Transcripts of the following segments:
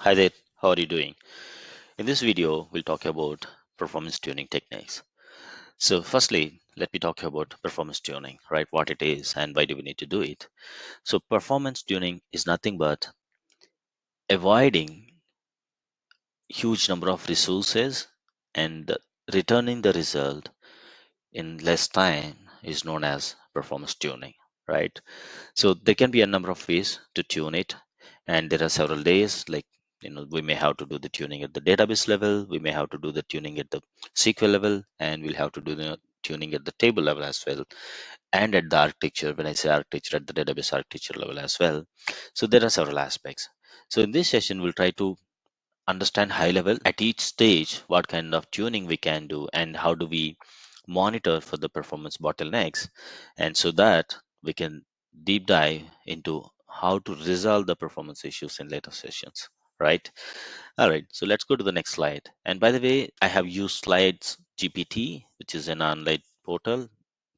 Hi there, how are you doing? In this video, we'll talk about performance tuning techniques. So, firstly, let me talk about performance tuning, right? What it is and why do we need to do it. So, performance tuning is nothing but avoiding huge number of resources and returning the result in less time is known as performance tuning, right? So there can be a number of ways to tune it, and there are several days. Like we may have to do the tuning at the database level, we may have to do the tuning at the SQL level, and we'll have to do the tuning at the table level as well, and at the architecture. When I say architecture, at the database architecture level as well. So there are several aspects. So in this session, we'll try to understand high level at each stage what kind of tuning we can do and how do we monitor for the performance bottlenecks, and so that we can deep dive into how to resolve the performance issues in later sessions, right? All right, so let's go to the next slide. And by the way, I have used slides GPT, which is an online portal,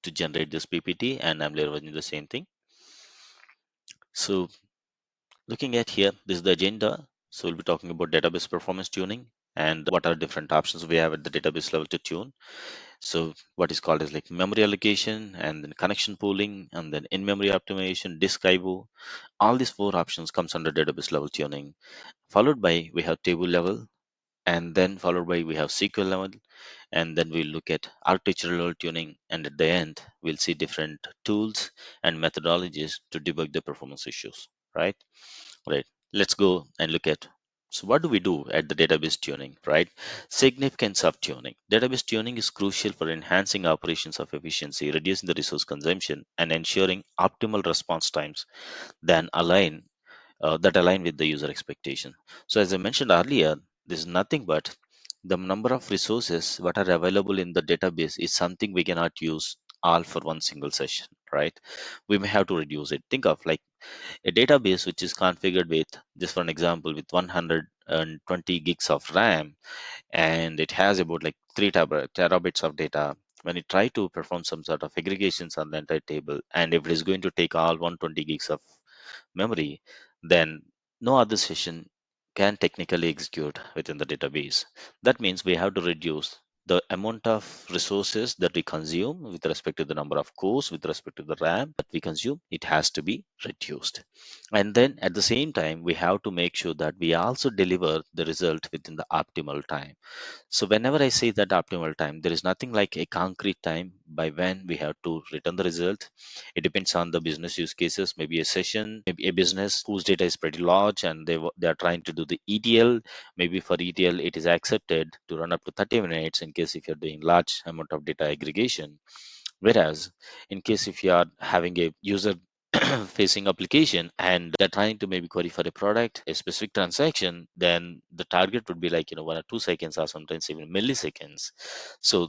to generate this PPT, and I'm leveraging the same thing. So looking at here, this is the agenda. So we'll be talking about database performance tuning and what are different options we have at the database level to tune. So what is called as like memory allocation and then connection pooling and then in-memory optimization, disk IO. All these four options comes under database level tuning. Followed by we have table level, and then followed by we have SQL level, and then we'll look at architectural level tuning, and at the end we'll see different tools and methodologies to debug the performance issues, right? Right. Let's go and look at. So, what do we do at the database tuning, right? Significance of tuning. Database tuning is crucial for enhancing operations of efficiency, reducing the resource consumption, and ensuring optimal response times then that align with the user expectation. So, as I mentioned earlier, this is nothing but the number of resources what are available in the database is something we cannot use all for one single session, right? We may have to reduce it. Think of like a database which is configured with, just for an example, with 120 gigs of RAM, and it has about like 3 terabytes of data. When you try to perform some sort of aggregations on the entire table, and if it is going to take all 120 gigs of memory, then no other session can technically execute within the database. That means we have to reduce the amount of resources that we consume with respect to the number of cores, with respect to the RAM that we consume, it has to be reduced. And then at the same time, we have to make sure that we also deliver the result within the optimal time. So whenever I say that optimal time, there is nothing like a concrete time by when we have to return the result. It depends on the business use cases, maybe a session, maybe a business whose data is pretty large and they are trying to do the ETL. Maybe for ETL, it is accepted to run up to 30 minutes in case if you're doing large amount of data aggregation. Whereas in case if you are having a user facing application and they're trying to maybe query for a product, a specific transaction, then the target would be like 1 or 2 seconds or sometimes even milliseconds. So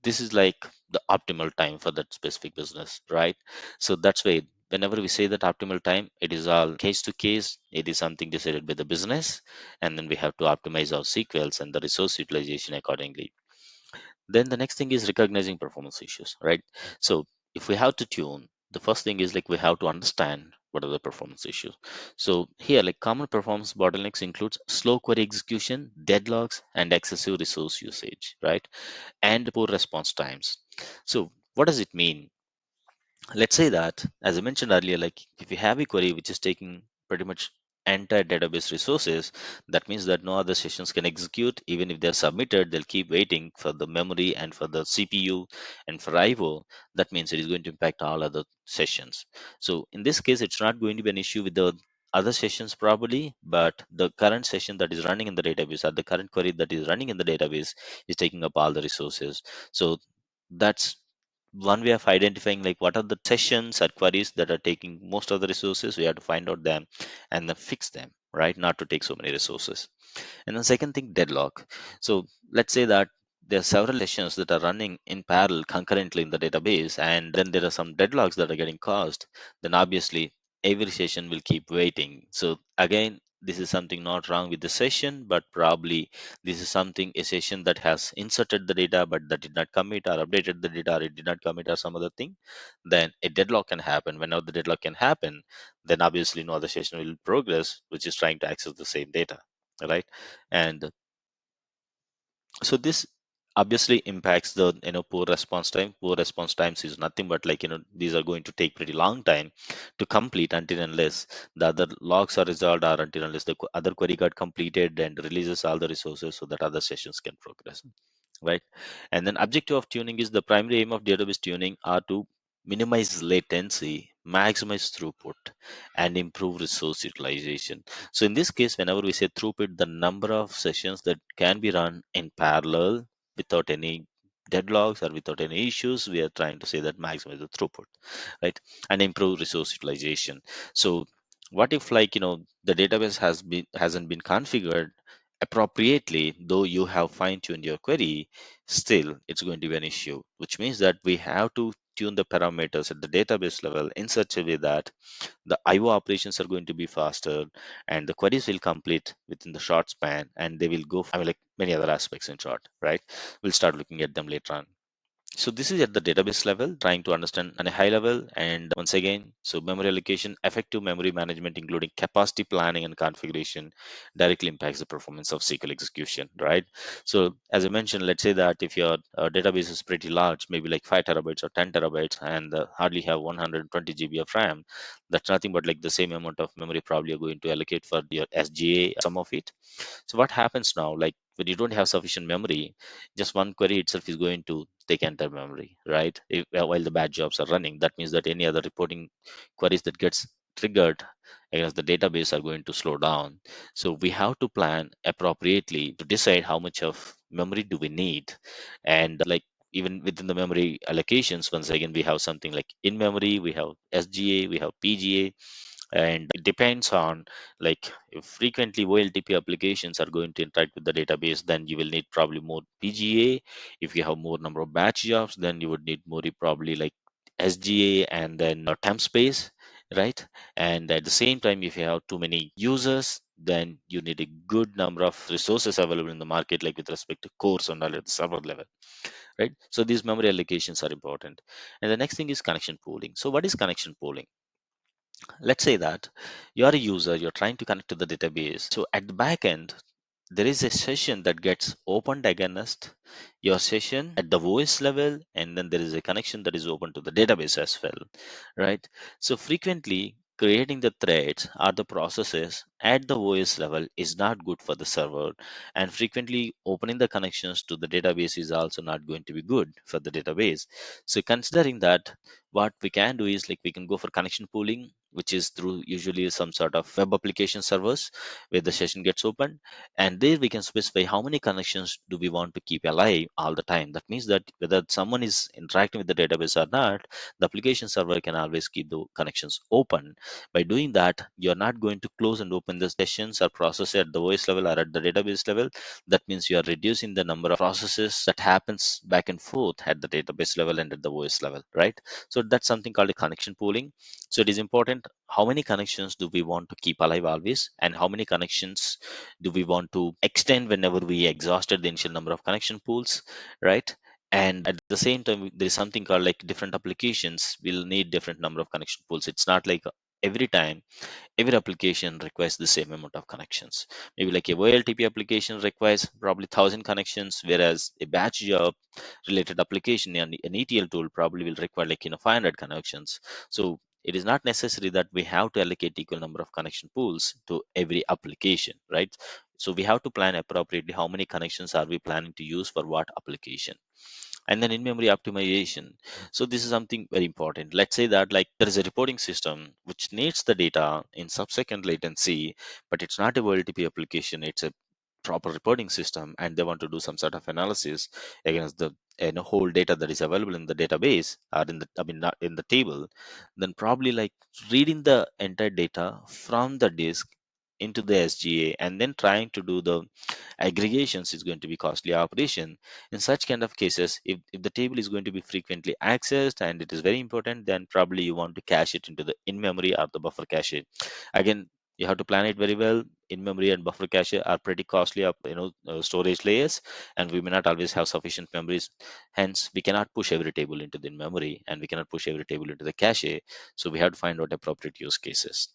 this is like the optimal time for that specific business, right? So that's why whenever we say that optimal time, it is all case to case. It is something decided by the business, and then we have to optimize our sequels and the resource utilization accordingly. Then the next thing is recognizing performance issues, right? So if we have to tune, the first thing is like we have to understand what are the performance issues. So here, like common performance bottlenecks includes slow query execution, deadlocks, and excessive resource usage, right? And poor response times. So what does it mean? Let's say that, as I mentioned earlier, like if you have a query which is taking pretty much entire database resources, that means that no other sessions can execute. Even if they're submitted, they'll keep waiting for the memory and for the CPU and for IO. That means it is going to impact all other sessions. So in this case, it's not going to be an issue with the other sessions probably, but the current session that is running in the database or the current query that is running in the database is taking up all the resources. So that's one way of identifying like what are the sessions or queries that are taking most of the resources. We have to find out them and then fix them, right? Not to take so many resources. And the second thing, deadlock. So let's say that there are several sessions that are running in parallel concurrently in the database, and then there are some deadlocks that are getting caused. Then obviously every session will keep waiting. So again, this is something not wrong with the session, but probably this is something a session that has inserted the data but that did not commit or updated the data, or it did not commit or some other thing. Then a deadlock can happen. Whenever the deadlock can happen, then obviously no other session will progress, which is trying to access the same data. right? And so this obviously impacts the poor response time. Poor response times is nothing but like these are going to take pretty long time to complete until unless the other logs are resolved, or until unless the other query got completed and releases all the resources so that other sessions can progress, right? And then objective of tuning is the primary aim of database tuning are to minimize latency, maximize throughput, and improve resource utilization. So in this case, whenever we say throughput, the number of sessions that can be run in parallel without any deadlocks or without any issues, we are trying to say that maximize the throughput, right? And improve resource utilization. So what if like the database hasn't been configured appropriately, though you have fine-tuned your query, still it's going to be an issue, which means that we have to tune the parameters at the database level in such a way that the IO operations are going to be faster and the queries will complete within the short span, and they will go, I mean, like many other aspects in short, right? We'll start looking at them later on. So this is at the database level, trying to understand on a high level. And once again, so memory allocation, effective memory management, including capacity planning and configuration, directly impacts the performance of SQL execution, right? So as I mentioned, let's say that if your database is pretty large, maybe like 5 terabytes or 10 terabytes, and hardly have 120 GB of RAM, that's nothing but like the same amount of memory probably you're going to allocate for your SGA, some of it. So what happens now, like when you don't have sufficient memory, just one query itself is going to take entire memory, right? While the batch jobs are running, that means that any other reporting queries that gets triggered against the database are going to slow down. So we have to plan appropriately to decide how much of memory do we need. And like even within the memory allocations, once again, we have something like in memory, we have SGA, we have PGA, and it depends on like if frequently OLTP applications are going to interact with the database, then you will need probably more PGA. If you have more number of batch jobs, then you would need more probably like SGA, and then temp space, right? And at the same time, if you have too many users, then you need a good number of resources available in the market, like with respect to cores and all at the server level, right? So these memory allocations are important. And the next thing is connection pooling. So what is connection pooling? Let's say that you're a user, you're trying to connect to the database. So at the back end, there is a session that gets opened against your session at the voice level, and then there is a connection that is open to the database as well, right? So frequently creating the threads or the processes at the voice level is not good for the server, and frequently opening the connections to the database is also not going to be good for the database. So considering that, what we can do is like we can go for connection pooling, which is through usually some sort of web application servers where the session gets opened, and there we can specify how many connections do we want to keep alive all the time. That means that whether someone is interacting with the database or not, the application server can always keep the connections open. By doing that, you're not going to close and open the sessions or process at the voice level or at the database level. That means you are reducing the number of processes that happens back and forth at the database level and at the voice level, right? So that's something called a connection pooling. So it is important how many connections do we want to keep alive always, and how many connections do we want to extend whenever we exhausted the initial number of connection pools, right? And at the same time, there is something called like different applications will need different number of connection pools. It's not like every time every application requires the same amount of connections. Maybe like a OLTP application requires probably 1,000 connections, whereas a batch job related application and an ETL tool probably will require like 500 connections. So it is not necessary that we have to allocate equal number of connection pools to every application, right? So we have to plan appropriately how many connections are we planning to use for what application. And then in memory optimization, so this is something very important. Let's say that like there is a reporting system which needs the data in sub-second latency, but it's not a OLTP application, it's a proper reporting system, and they want to do some sort of analysis against the whole data that is available in the database, or in the, I mean, not in the table. Then probably like reading the entire data from the disk into the SGA and then trying to do the aggregations is going to be costly operation. In such kind of cases, if the table is going to be frequently accessed and it is very important, then probably you want to cache it into the in-memory or the buffer cache. Again, you have to plan it very well. In-memory and buffer cache are pretty costly storage layers, and we may not always have sufficient memories. Hence, we cannot push every table into the in-memory, and we cannot push every table into the cache. So we have to find out appropriate use cases.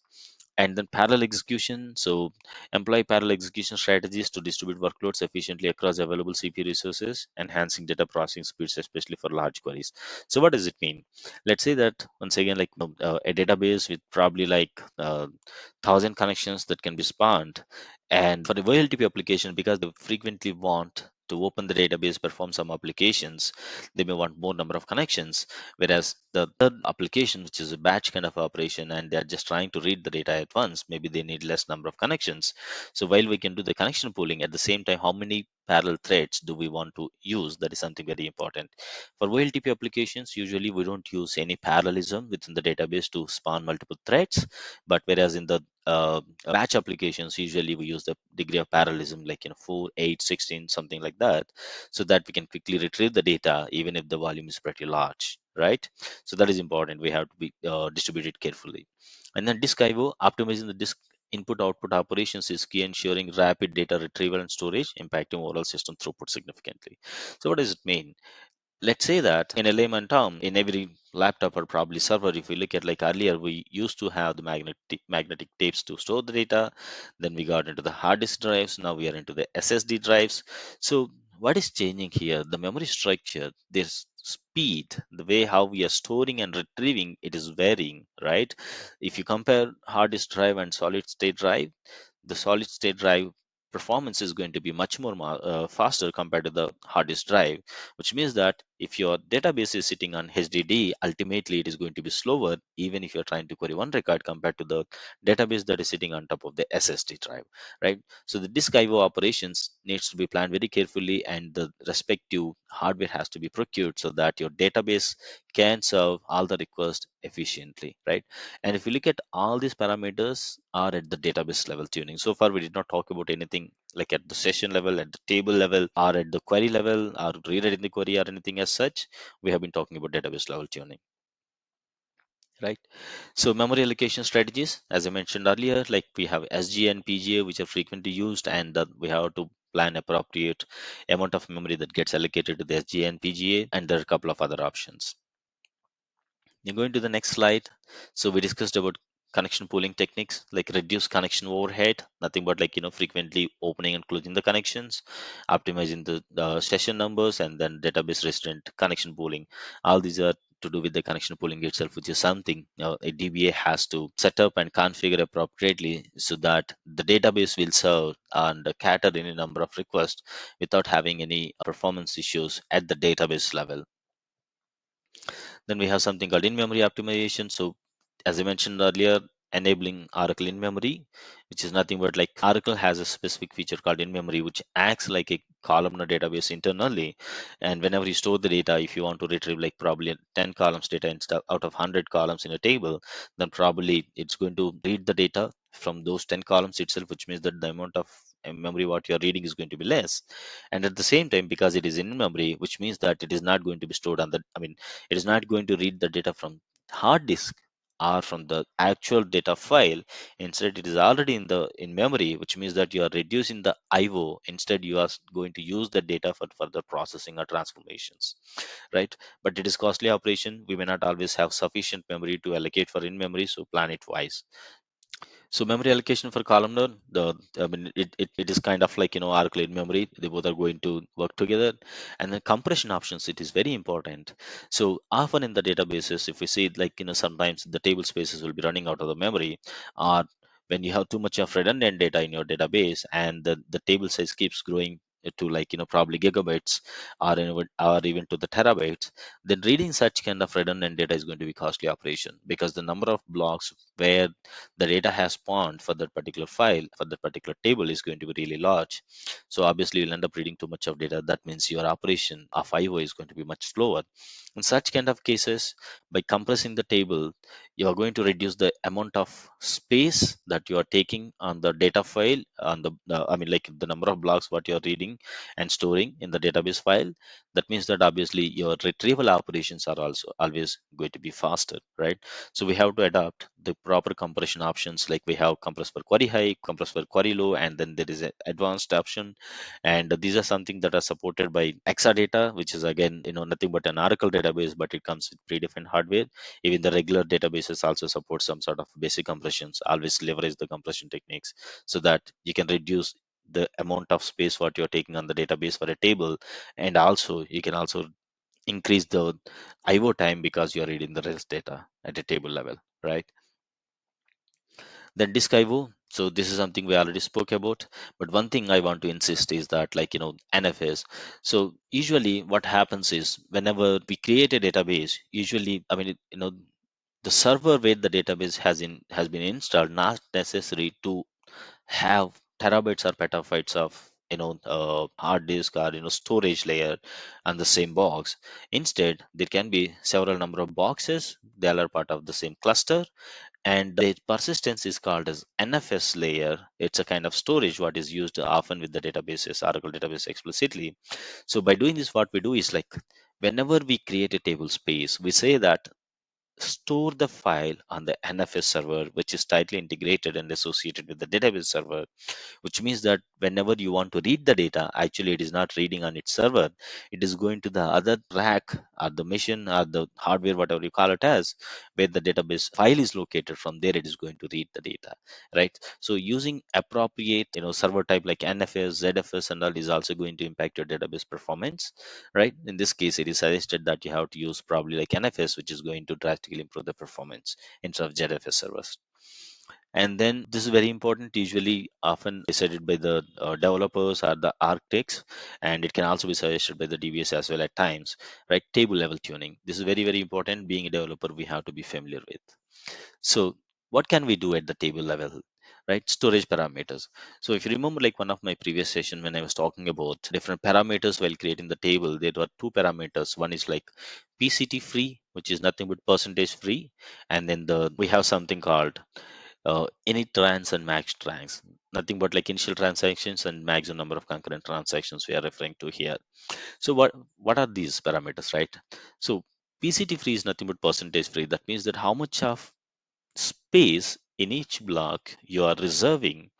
And then parallel execution. So employ parallel execution strategies to distribute workloads efficiently across available CPU resources, enhancing data processing speeds, especially for large queries. So what does it mean? Let's say that once again, like a database with probably like 1,000 connections that can be spanned. And for the OLTP application, because they frequently want to open the database, perform some applications, they may want more number of connections. Whereas the third application, which is a batch kind of operation, and they're just trying to read the data at once, maybe they need less number of connections. So while we can do the connection pooling, at the same time, how many parallel threads do we want to use? That is something very important. For OLTP applications, usually we don't use any parallelism within the database to span multiple threads. But whereas in the batch applications, usually we use the degree of parallelism, like 4, 8, 16, something like that, so that we can quickly retrieve the data even if the volume is pretty large, right? So that is important. We have to be distributed carefully. And then disk IO, optimizing the disk input output operations is key, ensuring rapid data retrieval and storage, impacting overall system throughput significantly. So what does it mean? Let's say that in a layman term, in every laptop or probably server, if we look at, like earlier, we used to have the magnetic tapes to store the data. Then we got into the hard disk drives. Now we are into the SSD drives. So what is changing here? The memory structure, this speed, the way how we are storing and retrieving it is varying, right? If you compare hard disk drive and solid state drive, the solid state drive performance is going to be much more faster compared to the hard disk drive, which means that if your database is sitting on HDD, ultimately it is going to be slower, even if you're trying to query one record compared to the database that is sitting on top of the SSD drive, right? So the disk IO operations needs to be planned very carefully, and the respective hardware has to be procured so that your database can serve all the requests efficiently, right? And if you look at all these parameters are at the database level tuning. So far, we did not talk about anything like at the session level, at the table level, or at the query level, or rewriting the query or anything as such. We have been talking about database level tuning, right? So memory allocation strategies, as I mentioned earlier, like we have SGA and PGA, which are frequently used, and we have to plan appropriate amount of memory that gets allocated to the SGA and PGA, and there are a couple of other options. You're going to the next slide. So we discussed about connection pooling techniques, like reduce connection overhead, nothing but like frequently opening and closing the connections, optimizing the session numbers, and then database resident connection pooling. All these are to do with the connection pooling itself, which is something a DBA has to set up and configure appropriately so that the database will serve and cater any number of requests without having any performance issues at the database level. Then we have something called in-memory optimization. So as I mentioned earlier, enabling Oracle in-memory, which is nothing but like Oracle has a specific feature called in-memory, which acts like a columnar database internally. And whenever you store the data, if you want to retrieve like probably 10 columns data instead out of 100 columns in a table, then probably it's going to read the data from those 10 columns itself, which means that the amount of memory what you're reading is going to be less. And at the same time, because it is in memory, which means that it is not going to be stored on the, it is not going to read the data from hard disk or from the actual data file. Instead, it is already in memory, which means that you are reducing the IO. Instead, you are going to use the data for further processing or transformations, right? But it is costly operation. We may not always have sufficient memory to allocate for in memory, so plan it wise. So memory allocation for columnar, it is kind of like Oracle in memory. They both are going to work together, and then compression options. It is very important. So often in the databases, if we see it, like sometimes the table spaces will be running out of the memory, or when you have too much of redundant data in your database, and the table size keeps growing to like probably gigabytes or even to the terabytes, then reading such kind of redundant data is going to be costly operation, because the number of blocks where the data has spawned for that particular file, for that particular table, is going to be really large. So obviously you'll end up reading too much of data. That means your operation of IO is going to be much slower. In such kind of cases, by compressing the table, you are going to reduce the amount of space that you are taking on the data file, on the like the number of blocks what you are reading, and storing in the database file, that means that obviously your retrieval operations are also always going to be faster, right? So we have to adopt the proper compression options, like we have compress for query high, compress for query low, and then there is an advanced option. And these are something that are supported by Exadata, which is again, nothing but an Oracle database, but it comes with predefined hardware. Even the regular databases also support some sort of basic compressions. Always leverage the compression techniques so that you can reduce the amount of space what you're taking on the database for a table, and also you can also increase the IO time because you're reading the rest data at a table level, right? Then disk IO. So this is something we already spoke about. But one thing I want to insist is that, like, NFS. So usually what happens is whenever we create a database, usually, I mean, the server where the database has been installed, not necessary to have terabytes or petabytes of hard disk or storage layer on the same box. Instead, there can be several number of boxes. They all are part of the same cluster, and the persistence is called as NFS layer. It's a kind of storage what is used often with the databases, Oracle database explicitly. So by doing this, what we do is, like, whenever we create a table space, we say that store the file on the NFS server, which is tightly integrated and associated with the database server, which means that whenever you want to read the data, actually it is not reading on its server. It is going to the other rack or the machine or the hardware, whatever you call it as, where the database file is located. From there, it is going to read the data, right? So using appropriate, server type like NFS, ZFS, and all is also going to impact your database performance, right? In this case, it is suggested that you have to use probably like NFS, which is going to drastically improve the performance instead of ZFS servers. And then this is very important, usually often decided by the developers or the architects, and it can also be suggested by the DBS as well at times, right? Table level tuning. This is very, very important. Being a developer, we have to be familiar with. So what can we do at the table level, right? Storage parameters. So if you remember, like one of my previous session when I was talking about different parameters while creating the table, there were two parameters. One is like PCT free, which is nothing but percentage free, and then the we have something called init trans and max trans, nothing but like initial transactions and maximum number of concurrent transactions we are referring to here. So what are these parameters, right? So PCT free is nothing but percentage free. That means that how much of space in each block you are reserving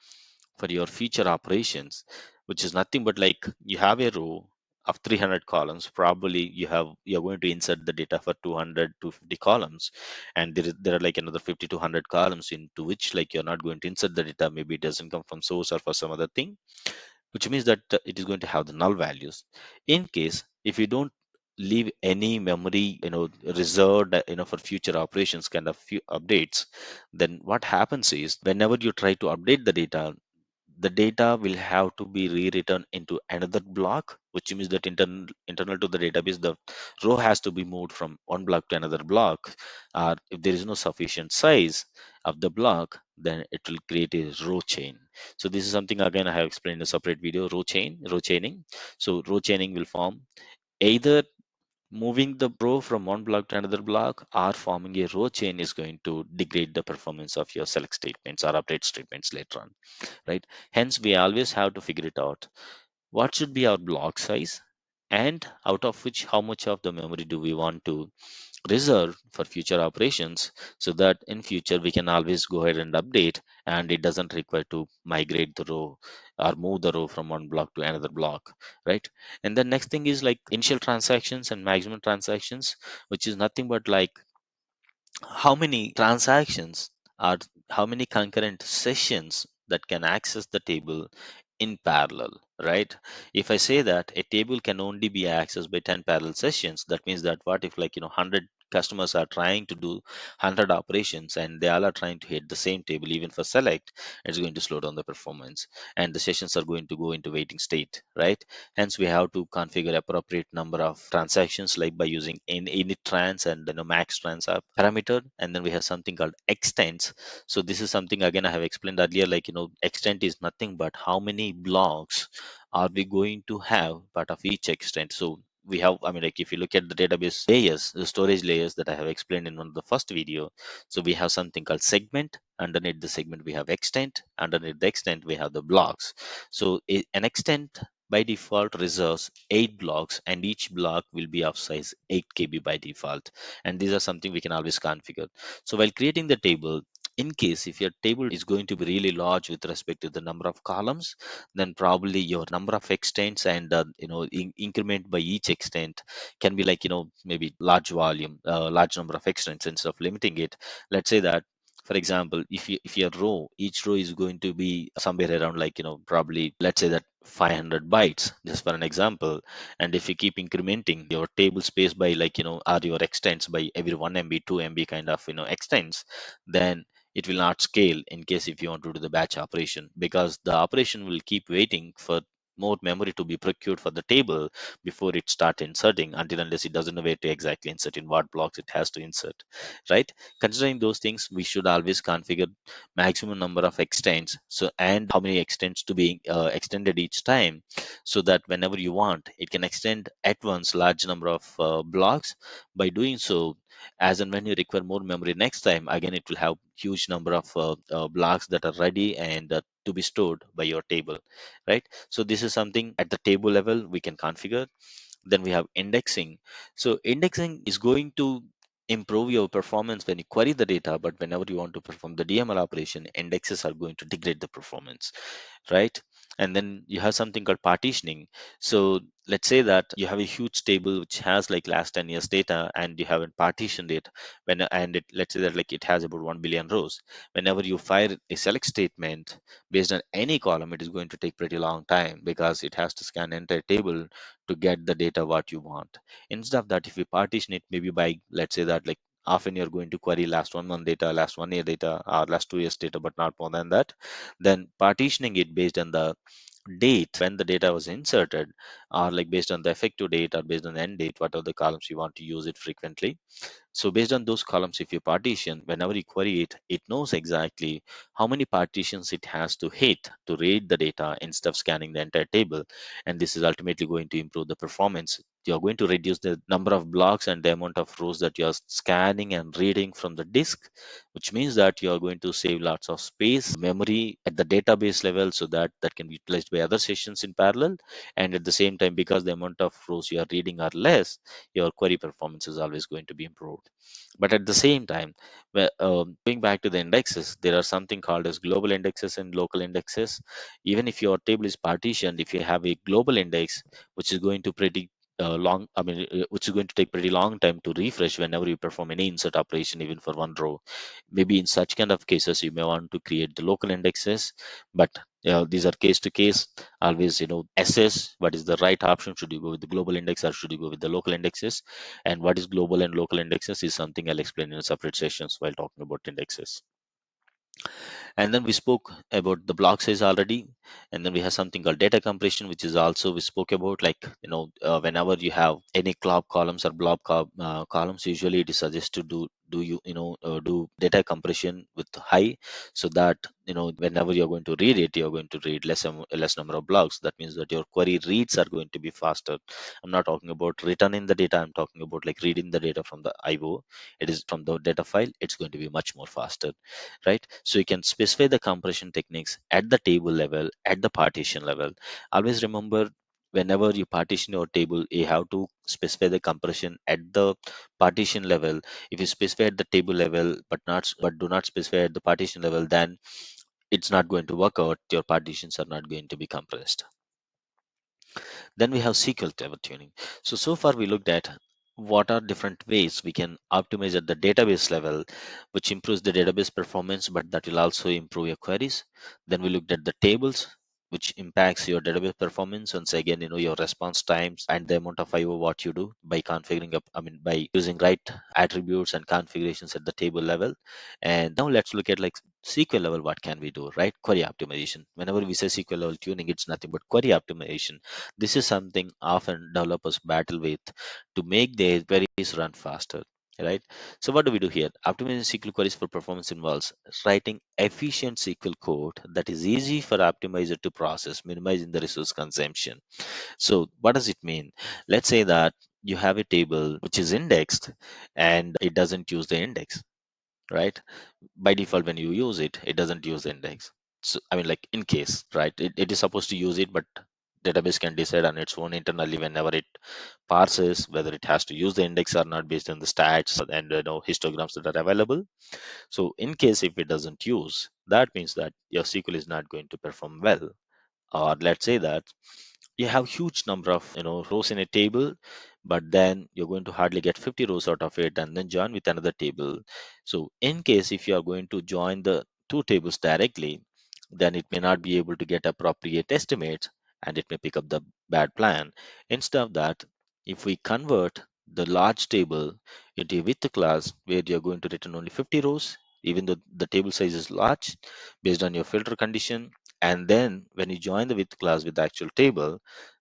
for your future operations, which is nothing but like you have a row of 300 columns. Probably you're going to insert the data for 200 to 50 columns, and there are like another 50 to 100 columns into which like you're not going to insert the data. Maybe it doesn't come from source or for some other thing, which means that it is going to have the null values. In case if you don't leave any memory reserved for future operations kind of few updates, then what happens is whenever you try to update the data will have to be rewritten into another block, which means that internal to the database, the row has to be moved from one block to another block. Or if there is no sufficient size of the block, then it will create a row chain. So this is something again I have explained in a separate video, row chaining. So row chaining will form either moving the row from one block to another block, or forming a row chain is going to degrade the performance of your select statements or update statements later on, right? Hence, we always have to figure it out. What should be our block size, and out of which how much of the memory do we want to reserve for future operations, so that in future we can always go ahead and update, and it doesn't require to migrate the row or move the row from one block to another block, right? And the next thing is like initial transactions and maximum transactions, which is nothing but like how many transactions are how many concurrent sessions that can access the table in parallel, right? If I say that a table can only be accessed by 10 parallel sessions, that means that what if like 100 customers are trying to do 100 operations and they all are trying to hit the same table, even for select, it's going to slow down the performance, and the sessions are going to go into waiting state, right? Hence we have to configure appropriate number of transactions, like by using init trans and max trans parameter. And then we have something called extents. So this is something again I have explained earlier, like extent is nothing but how many blocks are we going to have part of each extent. So we have, I mean, like if you look at the database layers, the storage layers that I have explained in one of the first video, so we have something called segment. Underneath the segment we have extent. Underneath the extent we have the blocks. So an extent by default reserves 8 blocks, and each block will be of size 8 KB by default. And these are something we can always configure. So while creating the table, in case if your table is going to be really large with respect to the number of columns, then probably your number of extents and increment by each extent can be like maybe large volume, large number of extents instead of limiting it. Let's say that, for example, if your row, each row is going to be somewhere around like probably let's say that 500 bytes, just for an example. And if you keep incrementing your table space by like or your extents by every 1 MB 2 MB kind of extents, then it will not scale in case if you want to do the batch operation, because the operation will keep waiting for more memory to be procured for the table before it starts inserting, until unless it doesn't know where to exactly insert, in what blocks it has to insert, right? Considering those things, we should always configure maximum number of extents, so and how many extents to be extended each time, so that whenever you want, it can extend at once large number of blocks. By doing so, as and when you require more memory next time, again it will have huge number of blocks that are ready and to be stored by your table, right? So this is something at the table level we can configure. Then we have indexing. So indexing is going to improve your performance when you query the data, but whenever you want to perform the DML operation, indexes are going to degrade the performance, right? And then you have something called partitioning. So let's say that you have a huge table which has like last 10 years data, and you haven't partitioned it. Let's say that like it has about 1 billion rows. Whenever you fire a select statement based on any column, it is going to take pretty long time, because it has to scan entire table to get the data what you want. Instead of that, if you partition it maybe by, let's say that like often you're going to query last 1 month data, last 1 year data, or last 2 years data, but not more than that, then partitioning it based on the date when the data was inserted, or like based on the effective date or based on the end date, what are the columns you want to use it frequently. So based on those columns, if you partition, whenever you query it, it knows exactly how many partitions it has to hit to read the data instead of scanning the entire table. And this is ultimately going to improve the performance. You're going to reduce the number of blocks and the amount of rows that you're scanning and reading from the disk, which means that you're going to save lots of space, memory at the database level, so that that can be utilized by other sessions in parallel. And at the same time, because the amount of rows you are reading are less, your query performance is always going to be improved. But at the same time, going back to the indexes, there are something called as global indexes and local indexes. Even if your table is partitioned, if you have a global index, which is going to pretty which is going to take pretty long time to refresh whenever you perform any insert operation, even for one row. Maybe in such kind of cases, you may want to create the local indexes, but these are case to case. Always, assess what is the right option. Should you go with the global index or should you go with the local indexes? And what is global and local indexes is something I'll explain in separate sessions while talking about indexes. And then we spoke about the block size already. And then we have something called data compression, which is also we spoke about, like whenever you have any cloud columns or columns, usually it is suggested to do data compression with high, so that whenever you're going to read it, you're going to read less number of blocks. That means that your query reads are going to be faster. I'm not talking about returning the data, I'm talking about like reading the data from the IO. It is from the data file, it's going to be much more faster, right? So you can specify the compression techniques at the table level, at the partition level. Always remember, whenever you partition your table, you have to specify the compression at the partition level. If you specify at the table level but do not specify at the partition level, then it's not going to work out. Your partitions are not going to be compressed. Then we have SQL table tuning. So far we looked at what are different ways we can optimize at the database level, which improves the database performance, but that will also improve your queries. Then we looked at the tables, which impacts your database performance. Once again, your response times and the amount of IO what you do by configuring up, by using right attributes and configurations at the table level. And now let's look at like SQL level, what can we do, right? Query optimization. Whenever we say SQL level tuning, it's nothing but query optimization. This is something often developers battle with to make their queries run faster, right? So what do we do here? Optimizing SQL queries for performance involves writing efficient SQL code that is easy for optimizer to process, minimizing the resource consumption. So what does it mean? Let's say that you have a table which is indexed and it doesn't use the index, right? By default, when you use it, it doesn't use the index. So I mean, like in case, right, it is supposed to use it, but database can decide on its own internally whenever it parses whether it has to use the index or not based on the stats and histograms that are available. So in case if it doesn't use, that means that your SQL is not going to perform well. Or let's say that you have huge number of rows in a table, but then you're going to hardly get 50 rows out of it and then join with another table. So in case if you are going to join the two tables directly, then it may not be able to get appropriate estimates and it may pick up the bad plan. Instead of that, if we convert the large table into a width class where you're going to return only 50 rows, even though the table size is large based on your filter condition, and then when you join the width class with the actual table,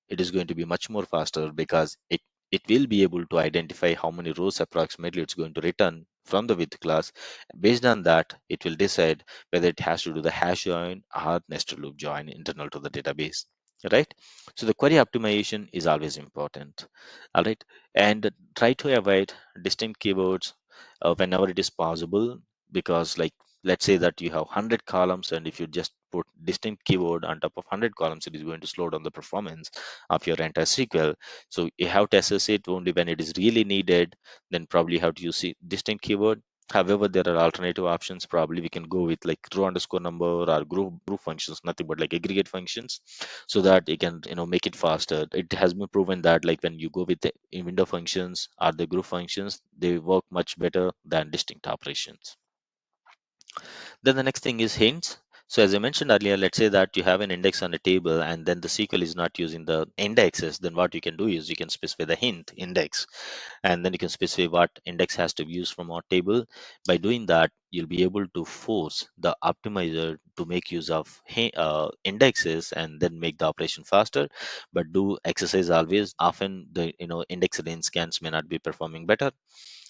it is going to be much more faster because it will be able to identify how many rows approximately it's going to return from the width class. Based on that, it will decide whether it has to do the hash join or nested loop join internal to the database, right? So the query optimization is always important, all right? And try to avoid distinct keywords whenever it is possible, because like let's say that you have 100 columns, and if you just put distinct keyword on top of 100 columns, it is going to slow down the performance of your entire SQL. So you have to assess it only when it is really needed, then probably you have to use distinct keyword. However, there are alternative options. Probably we can go with like row underscore number or group functions, nothing but like aggregate functions, so that it can make it faster. It has been proven that like when you go with the window functions or the group functions, they work much better than distinct operations. Then the next thing is hints. So as I mentioned earlier, let's say that you have an index on a table and then the SQL is not using the indexes. Then what you can do is you can specify the hint index, and then you can specify what index has to be used from our table. By doing that, you'll be able to force the optimizer to make use of indexes and then make the operation faster. But do exercise always. Often the index range scans may not be performing better.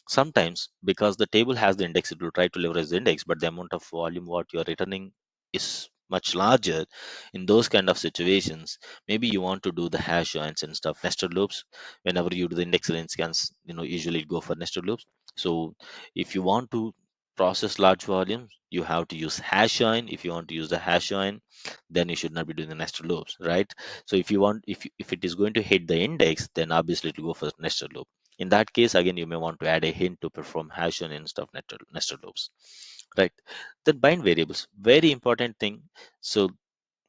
Sometimes because the table has the index, it will try to leverage the index, but the amount of volume what you're returning is much larger. In those kind of situations, maybe you want to do the hash joins and stuff, nested loops. Whenever you do the index range scans, usually go for nested loops. So if you want to process large volumes, you have to use hash join. If you want to use the hash join, then you should not be doing the nested loops, right? So if it is going to hit the index, then obviously to go for nested loop. In that case, again, you may want to add a hint to perform hash and instead of nested loops, right? Then bind variables, very important thing. So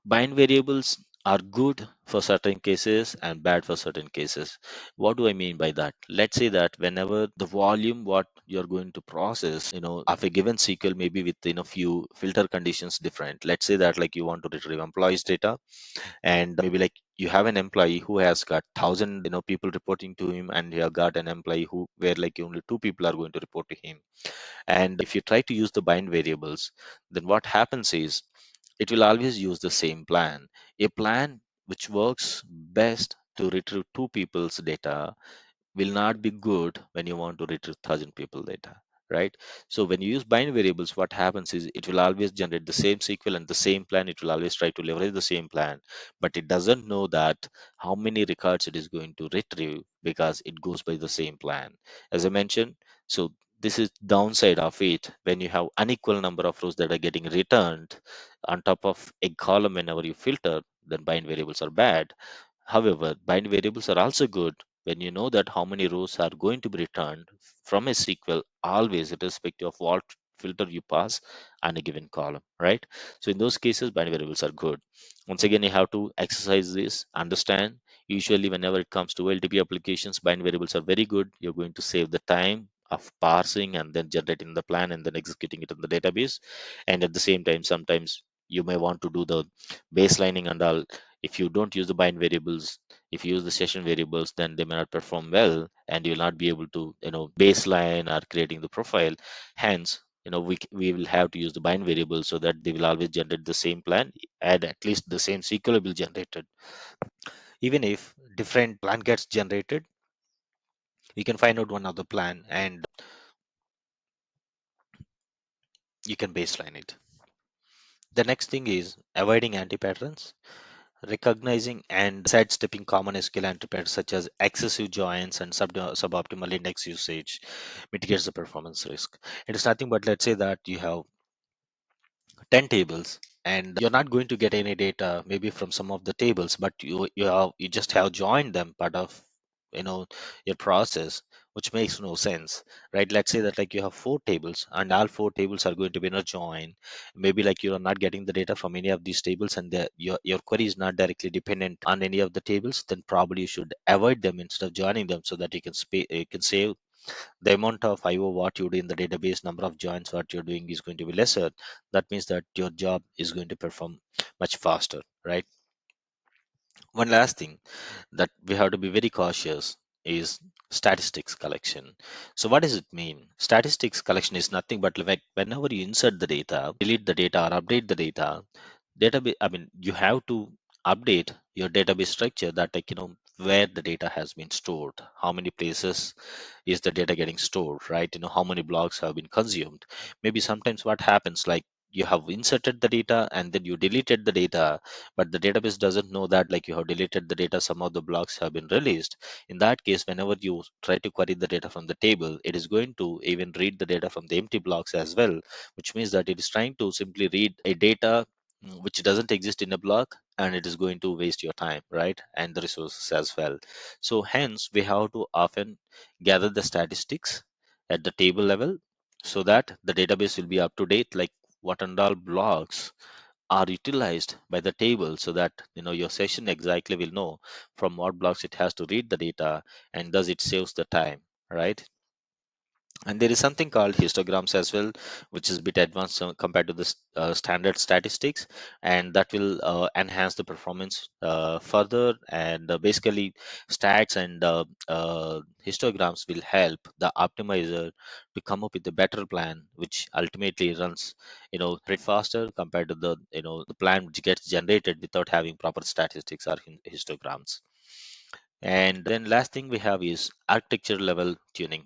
bind variables are good for certain cases and bad for certain cases. What do I mean by that? Let's say that whenever the volume what you're going to process, of a given SQL, maybe with few filter conditions different. Let's say that like you want to retrieve employees data, and maybe like you have an employee who has got 1,000 people reporting to him, and you have got an employee who where like only two people are going to report to him. And if you try to use the bind variables, then what happens is it will always use the same plan, a plan which works best to retrieve two people's data will not be good when you want to retrieve 1,000 people data, right? So when you use bind variables, what happens is it will always generate the same SQL and the same plan. It will always try to leverage the same plan, but it doesn't know that how many records it is going to retrieve because it goes by the same plan. As I mentioned, so this is downside of it. When you have unequal number of rows that are getting returned on top of a column whenever you filter, then bind variables are bad. However, bind variables are also good when you know that how many rows are going to be returned from a SQL, always irrespective of what filter you pass on a given column, right? So in those cases, bind variables are good. Once again, you have to exercise this, understand. Usually, whenever it comes to LTP applications, bind variables are very good. You're going to save the time of parsing and then generating the plan and then executing it in the database. And at the same time, sometimes you may want to do the baselining and all. If you don't use the bind variables, if you use the session variables, then they may not perform well and you'll not be able to baseline or creating the profile. Hence, we will have to use the bind variables so that they will always generate the same plan and at least the same SQL will be generated. Even if different plan gets generated, you can find out one other plan and you can baseline it. The next thing is avoiding anti-patterns. Recognizing and sidestepping common SQL anti-patterns such as excessive joins and suboptimal index usage mitigates the performance risk. It is nothing but let's say that you have 10 tables, and you're not going to get any data maybe from some of the tables, but you just have joined them part of you know your process, which makes no sense, right? Let's say that like you have four tables and all four tables are going to be joined. Maybe like you are not getting the data from any of these tables, and your query is not directly dependent on any of the tables, then probably you should avoid them instead of joining them, so that you can save the amount of IO what you do in the database, number of joins what you're doing is going to be lesser. That means that your job is going to perform much faster, right? One last thing that we have to be very cautious is statistics collection. So what does it mean? Statistics collection is nothing but like whenever you insert the data, delete the data or update the data, database, I mean, you have to update your database structure, that like where the data has been stored, how many places is the data getting stored, right? How many blocks have been consumed. Maybe sometimes what happens, like you have inserted the data and then you deleted the data, but the database doesn't know that like you have deleted the data, some of the blocks have been released. In that case, whenever you try to query the data from the table, it is going to even read the data from the empty blocks as well, which means that it is trying to simply read a data which doesn't exist in a block, and it is going to waste your time, right, and the resources as well. So hence we have to often gather the statistics at the table level, so that the database will be up to date, like what and all blocks are utilized by the table, so that your session exactly will know from what blocks it has to read the data, and thus it saves the time, right? And there is something called histograms as well, which is a bit advanced compared to the standard statistics, and that will enhance the performance further. And basically, stats and histograms will help the optimizer to come up with a better plan, which ultimately runs, pretty faster compared to the plan which gets generated without having proper statistics or histograms. And then last thing we have is architecture level tuning.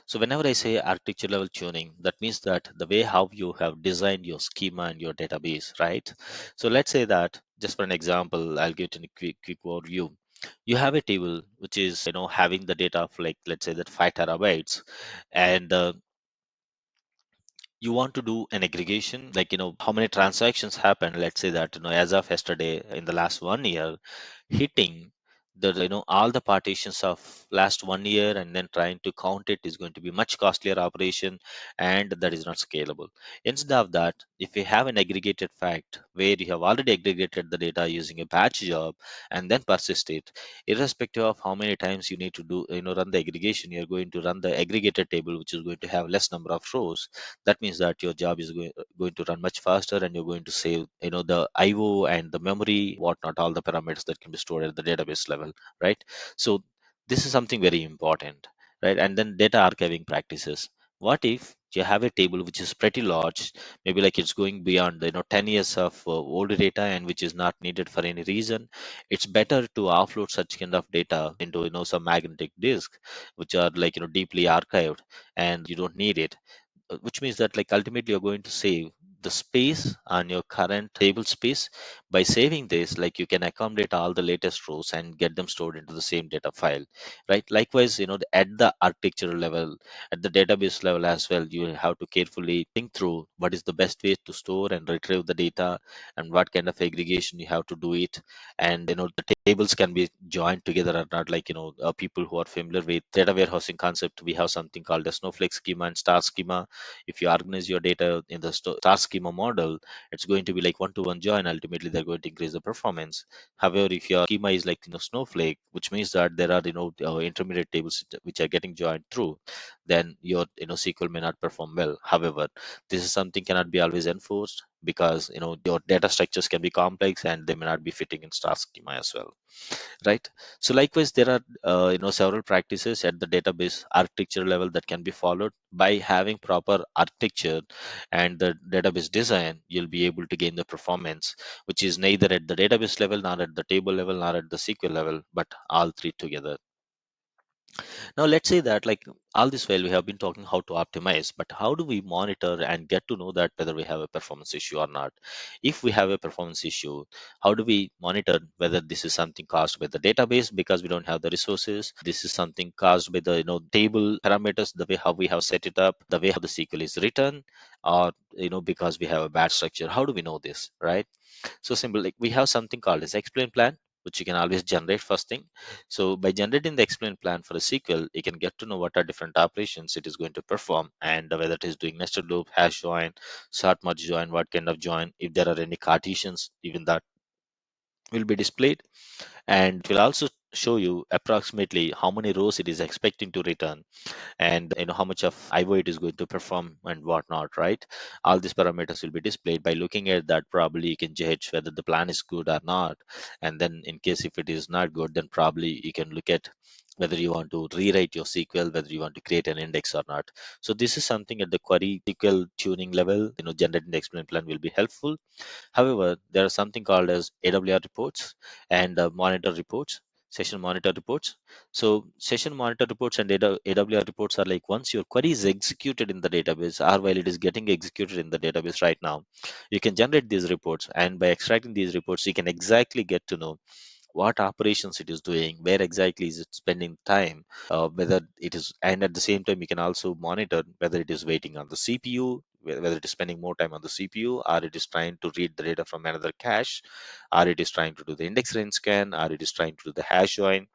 So whenever I say architecture level tuning, that means that the way how you have designed your schema and your database, right? So let's say that, just for an example, I'll give it in a quick overview. You have a table which is having the data of, like, let's say that 5 terabytes, and you want to do an aggregation, like how many transactions happened, let's say that as of yesterday in the last 1 year, hitting the all the partitions of last 1 year, and then trying to count it is going to be much costlier operation, and that is not scalable. Instead of that, if you have an aggregated fact where you have already aggregated the data using a batch job and then persist it, irrespective of how many times you need to do run the aggregation, you're going to run the aggregated table, which is going to have less number of rows. That means that your job is going to run much faster, and you're going to save the IO and the memory, whatnot, all the parameters that can be stored at the database level, right? So this is something very important, right? And then data archiving practices. What if you have a table which is pretty large, maybe like it's going beyond 10 years of old data, and which is not needed for any reason? It's better to offload such kind of data into some magnetic disk, which are like deeply archived, and you don't need it. Which means that like ultimately you're going to save the space on your current table space. By saving this, like you can accommodate all the latest rows and get them stored into the same data file, right? Likewise, at the architecture level, at the database level as well, you will have to carefully think through what is the best way to store and retrieve the data, and what kind of aggregation you have to do it. And the tables can be joined together or not, like people who are familiar with data warehousing concept, we have something called a snowflake schema and star schema. If you organize your data in the star schema model, it's going to be like one to one join. Ultimately, they're going to increase the performance. However, if your schema is like snowflake, which means that there are intermediate tables which are getting joined through, then your SQL may not perform well. However, this is something cannot be always enforced, because your data structures can be complex and they may not be fitting in star schema as well, right? So likewise, there are several practices at the database architecture level that can be followed. By having proper architecture and the database design, you'll be able to gain the performance, which is neither at the database level, nor at the table level, nor at the SQL level, but all three together. Now, let's say that like all this while we have been talking how to optimize, but how do we monitor and get to know that whether we have a performance issue or not? If we have a performance issue, how do we monitor whether this is something caused by the database because we don't have the resources? This is something caused by the table parameters, the way how we have set it up, the way how the SQL is written, or because we have a bad structure. How do we know this, right? So simple, like we have something called as explain plan, which you can always generate first thing. So by generating the explain plan for a SQL, you can get to know what are different operations it is going to perform and whether it is doing nested loop, hash join, sort merge join, what kind of join, if there are any Cartesians, even that will be displayed, and it will also show you approximately how many rows it is expecting to return, and how much of IO it is going to perform and whatnot, right? All these parameters will be displayed. By looking at that, probably you can judge whether the plan is good or not. And then in case if it is not good, then probably you can look at whether you want to rewrite your SQL, whether you want to create an index or not. So this is something at the query SQL tuning level, generating the explain plan will be helpful. However, there are something called as AWR reports and monitor reports, session monitor reports. So session monitor reports and AWR reports are like once your query is executed in the database or while it is getting executed in the database right now, you can generate these reports, and by extracting these reports, you can exactly get to know what operations it is doing, where exactly is it spending time, whether it is, and at the same time, you can also monitor whether it is waiting on the CPU, whether it is spending more time on the CPU, or it is trying to read the data from another cache, or it is trying to do the index range scan, or it is trying to do the hash join.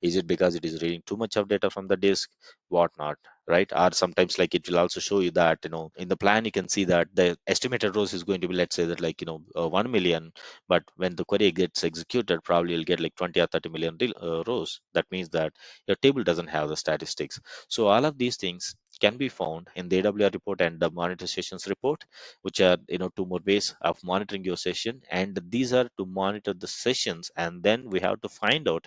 Is it because it is reading too much of data from the disk, whatnot, right? Or sometimes like it will also show you that in the plan you can see that the estimated rows is going to be, let's say that like 1 million, but when the query gets executed, probably you'll get like 20 or 30 million rows. That means that your table doesn't have the statistics. So all of these things can be found in the AWR report and the monitor sessions report, which are two more ways of monitoring your session. And these are to monitor the sessions, and then we have to find out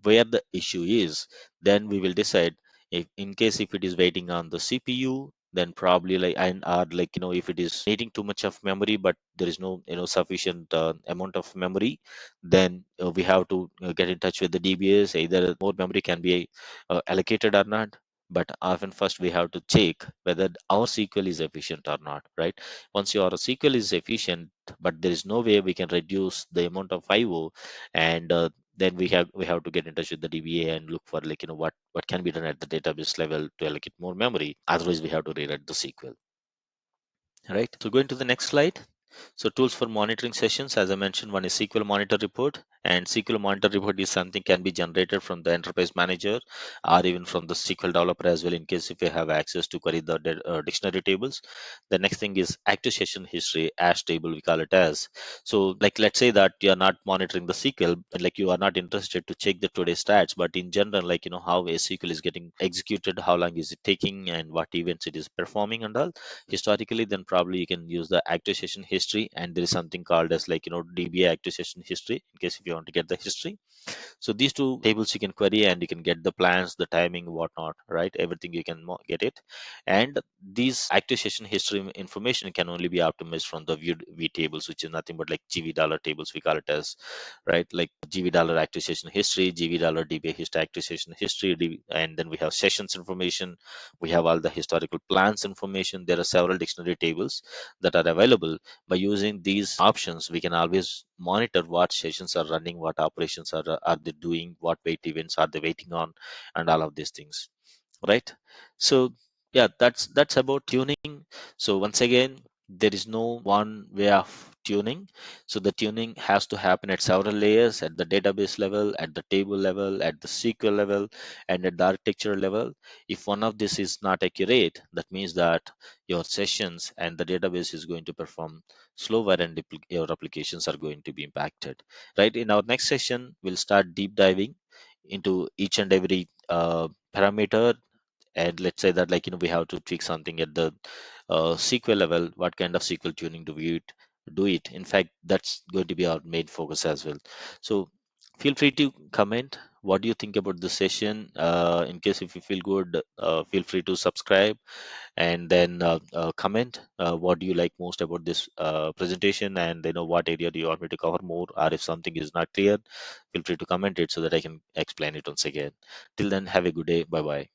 where the issue is. Then we will decide if in case if it is waiting on the CPU, then probably like, and or like if it is needing too much of memory but there is no sufficient amount of memory, then we have to get in touch with the DBAs, either more memory can be allocated or not. But often first we have to check whether our SQL is efficient or not, right? Once your SQL is efficient but there is no way we can reduce the amount of IO, and then we have to get in touch with the DBA and look for like what can be done at the database level to allocate more memory. Otherwise, we have to rewrite the SQL. Right. So going to the next slide. So tools for monitoring sessions, as I mentioned, one is SQL Monitor Report, and SQL Monitor Report is something can be generated from the Enterprise Manager or even from the SQL developer as well, in case if you have access to query the dictionary tables. The next thing is active session history, ASH table we call it as. So like let's say that you are not monitoring the SQL, and like you are not interested to check the today's stats, but in general, like how a SQL is getting executed, how long is it taking, and what events it is performing and all historically, then probably you can use the active session history, and there is something called as like DBA active session history in case if you want to get the history. So these two tables you can query and you can get the plans, the timing, whatnot, right? Everything you can get it. And these active session history information can only be optimized from the viewed v tables, which is nothing but like gv dollar tables we call it as, right? Like gv dollar active session history, gv dollar dba history active session history, and then we have sessions information, we have all the historical plans information. There are several dictionary tables that are available. By using these options, we can always monitor what sessions are running, what operations are they doing, what wait events are they waiting on, and all of these things, right? So yeah, that's about tuning. So once again, there is no one way of tuning. So the tuning has to happen at several layers, at the database level, at the table level, at the SQL level, and at the architecture level. If one of this is not accurate, that means that your sessions and the database is going to perform slower, and your applications are going to be impacted, right? In our next session, we'll start deep diving into each and every parameter, and let's say that like we have to tweak something at the SQL level. What kind of SQL tuning do we do it? In fact, that's going to be our main focus as well. So Feel free to comment what do you think about the session. In case if you feel good, feel free to subscribe, and then comment what do you like most about this presentation, and what area do you want me to cover more, or if something is not clear, feel free to comment it so that I can explain it once again. Till then, have a good day. Bye bye.